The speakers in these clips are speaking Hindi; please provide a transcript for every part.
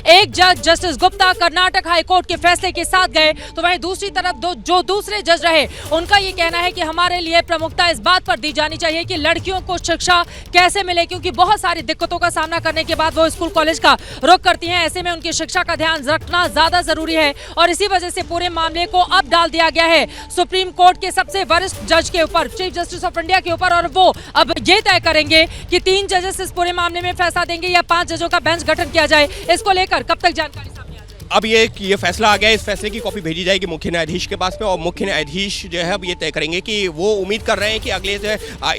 एक जज जस्टिस गुप्ता कर्नाटक हाईकोर्ट के फैसले के साथ गए, तो वहीं दूसरी तरफ जो दूसरे जज रहे उनका ये कहना है कि हमारे लिए प्रमुखता इस बात पर दी जानी चाहिए कि लड़कियों को शिक्षा कैसे मिले, क्योंकि बहुत सारी दिक्कतों का सामना करने के बाद वो स्कूल कॉलेज का रुख करती हैं। ऐसे में उनकी शिक्षा का ध्यान रखना ज्यादा जरूरी है और इसी वजह से पूरे मामले को अब डाल दिया गया है सुप्रीम कोर्ट के सबसे वरिष्ठ जज के ऊपर, चीफ जस्टिस ऑफ इंडिया के ऊपर, और वो अब ये तय करेंगे कि 3 जजेस इस पूरे मामले में फैसला देंगे या 5 जजों का बेंच गठन किया जाए। इसको लेकर कब तक जानकारी सामने आ जाएगी? अब ये फैसला आ गया, इस फैसले की कॉपी भेजी जाएगी मुख्य न्यायाधीश के पास में और मुख्य न्यायाधीश जो है अब ये तय करेंगे कि वो उम्मीद कर रहे हैं कि अगले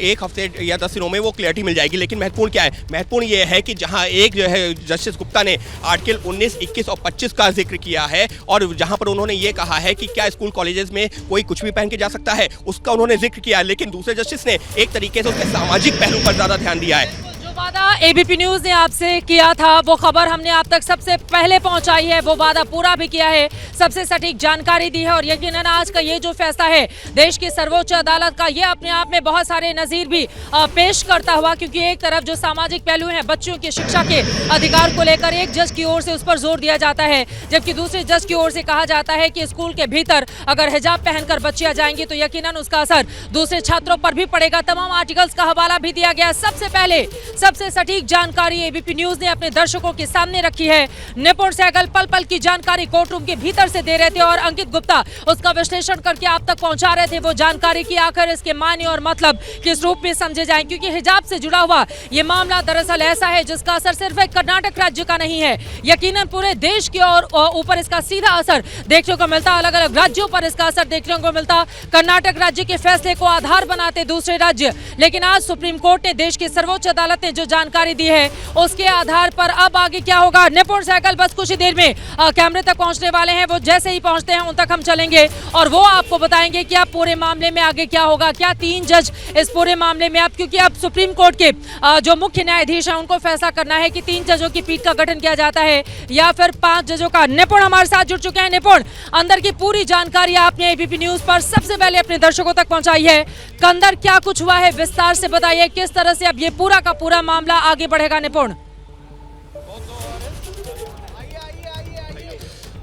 1 हफ्ते या 10 दिनों में वो क्लियरिटी मिल जाएगी। लेकिन महत्वपूर्ण क्या है? महत्वपूर्ण ये है कि जहां एक जो है जस्टिस गुप्ता ने आर्टिकल 19, 21 और 25 का जिक्र किया है और जहां पर उन्होंने ये कहा है कि क्या स्कूल कॉलेजेस में कोई कुछ भी पहन के जा सकता है, उसका उन्होंने जिक्र किया है। लेकिन दूसरे जस्टिस ने एक तरीके से उसके सामाजिक पहलू पर ज्यादा ध्यान दिया है। वादा एबीपी न्यूज ने आपसे किया था वो खबर हमने आप तक सबसे पहले पहुंचाई है, वो वादा पूरा भी किया है, सबसे सटीक जानकारी दी है और यकीनन आज का ये जो फैसला है देश की सर्वोच्च अदालत का, ये अपने आप में बहुत सारे नजीर भी पेश करता हुआ, क्योंकि एक तरफ जो सामाजिक पहलू हैं बच्चों की शिक्षा के अधिकार को लेकर एक जज की ओर से उस पर जोर दिया जाता है, जबकि दूसरे जज की ओर से कहा जाता है कि स्कूल के भीतर अगर हिजाब पहनकर बच्चियां जाएंगी तो यकीनन उसका असर दूसरे छात्रों पर भी पड़ेगा। तमाम आर्टिकल्स का हवाला भी दिया गया। सबसे पहले सबसे सटीक जानकारी एबीपी न्यूज ने अपने दर्शकों के सामने रखी है। निपुण सहगल पल पल की जानकारी कोर्ट रूम के भीतर से दे रहे थे और अंकित गुप्ता उसका विश्लेषण करके आप तक पहुंचा रहे थे वो जानकारी की आखिर इसके मायने और मतलब किस रूप में समझे जाएं, क्योंकि हिजाब से जुड़ा हुआ ये मामला दरअसल ऐसा है जिसका असर सिर्फ एक कर्नाटक राज्य का नहीं है, यकीनन पूरे देश के और ऊपर इसका सीधा असर देखने को मिलता, अलग अलग राज्यों पर इसका असर देखने को मिलता। कर्नाटक राज्य के फैसले को आधार बनाते दूसरे राज्य, लेकिन आज सुप्रीम कोर्ट ने, देश की सर्वोच्च अदालत ने जो जानकारी दी है उसके आधार पर अब आगे क्या होगा। निपुण सहगल बस कुछ ही देर में कैमरे तक पहुंचने वाले हैं, वो जैसे ही पहुंचते हैं उन तक हम चलेंगे और वो आपको बताएंगे कि अब पूरे मामले में आगे क्या होगा, क्या 3 जज इस पूरे मामले में, अब क्योंकि अब सुप्रीम कोर्ट के जो मुख्य न्यायाधीश हैं उनको फैसला करना है कि 3 जजों की पीठ का गठन किया जाता है या फिर 5 जजों का। निपुण हमारे साथ जुड़ चुके हैं। निपुण, अंदर की पूरी जानकारी आपने एबीपी न्यूज पर सबसे पहले अपने दर्शकों तक पहुंचाई है, अंदर क्या कुछ हुआ है विस्तार से बताइए, किस तरह से अब ये पूरा का पूरा मामला आगे बढ़ेगा। निपुण,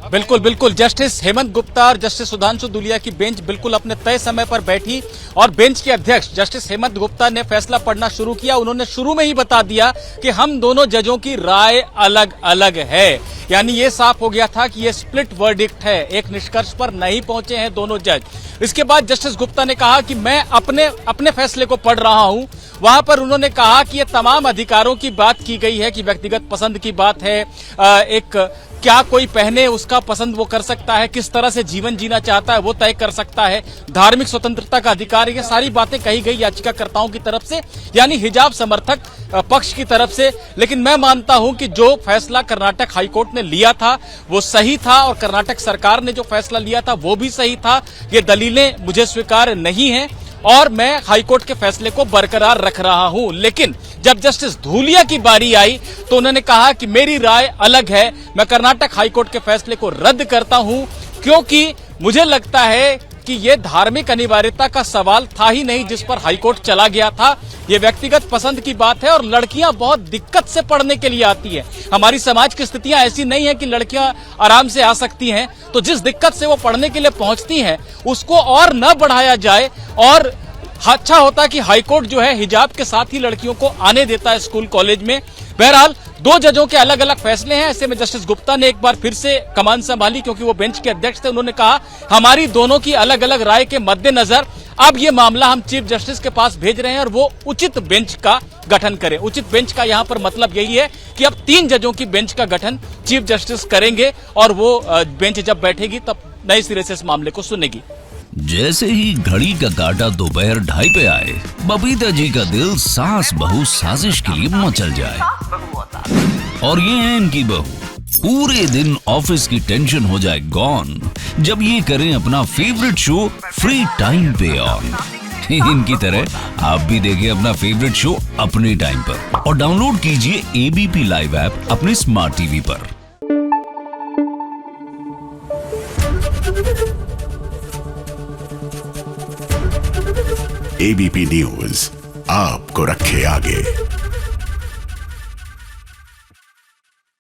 बिल्कुल बिल्कुल, जस्टिस हेमंत गुप्ता और जस्टिस सुधांशु दुलिया की बेंच बिल्कुल अपने तय समय पर बैठी और बेंच के अध्यक्ष जस्टिस हेमंत गुप्ता ने फैसला पढ़ना शुरू किया। उन्होंने शुरू में ही बता दिया कि हम दोनों जजों की राय अलग अलग है, यानी ये साफ हो गया था कि ये स्प्लिट वर्डिक्ट है, एक निष्कर्ष पर नहीं पहुंचे हैं दोनों जज। इसके बाद जस्टिस गुप्ता ने कहा कि मैं अपने फैसले को पढ़ रहा हूं। वहां पर उन्होंने कहा कि ये तमाम अधिकारों की बात की गई है कि व्यक्तिगत पसंद की बात है, एक क्या कोई पहने उसका पसंद वो कर सकता है, किस तरह से जीवन जीना चाहता है वो तय कर सकता है, धार्मिक स्वतंत्रता का अधिकार, ये सारी बातें कही गई याचिकाकर्ताओं की तरफ से, यानी हिजाब समर्थक पक्ष की तरफ से। लेकिन मैं मानता हूं कि जो फैसला कर्नाटक हाईकोर्ट ने लिया था वो सही था और कर्नाटक सरकार ने जो फैसला लिया था वो भी सही था। ये दलीलें मुझे स्वीकार नहीं है और मैं हाईकोर्ट के फैसले को बरकरार रख रहा हूं। लेकिन जब जस्टिस धूलिया की बारी आई तो उन्होंने कहा कि मेरी राय अलग है, मैं कर्नाटक हाईकोर्ट के फैसले को रद्द करता हूं, क्योंकि मुझे लगता है कि यह धार्मिक अनिवार्यता का सवाल था ही नहीं जिस पर हाईकोर्ट चला गया था। ये व्यक्तिगत पसंद की बात है और लड़कियां बहुत दिक्कत से पढ़ने के लिए आती है। हमारी समाज की स्थितियां ऐसी नहीं है कि लड़कियां आराम से आ सकती हैं, तो जिस दिक्कत से वो पढ़ने के लिए पहुंचती हैं उसको और न बढ़ाया जाए और अच्छा होता कि हाईकोर्ट जो है हिजाब के साथ ही लड़कियों को आने देता है स्कूल कॉलेज में। बहरहाल 2 जजों के अलग अलग फैसले हैं। ऐसे में जस्टिस गुप्ता ने एक बार फिर से कमान संभाली, क्योंकि वो बेंच के अध्यक्ष थे। उन्होंने कहा हमारी दोनों की अलग अलग राय के मद्देनजर अब ये मामला हम चीफ जस्टिस के पास भेज रहे हैं और वो उचित बेंच का गठन करें। उचित बेंच का यहाँ पर मतलब यही है कि अब 3 जजों की बेंच का गठन चीफ जस्टिस करेंगे और वो बेंच जब बैठेगी तब नए सिरे से इस मामले को सुनेगी। जैसे ही घड़ी का काटा दोपहर 2:30 पे आए, बबीता जी का दिल सास बहू साजिश के लिए मचल जाए। और ये है इनकी बहू, पूरे दिन ऑफिस की टेंशन हो जाए गॉन जब ये करें अपना फेवरेट शो फ्री टाइम पे ऑन। इनकी तरह आप भी देखें अपना फेवरेट शो अपने टाइम पर और डाउनलोड कीजिए एबीपी लाइव ऐप अपने स्मार्ट टीवी पर। एबीपी न्यूज आपको रखे आगे।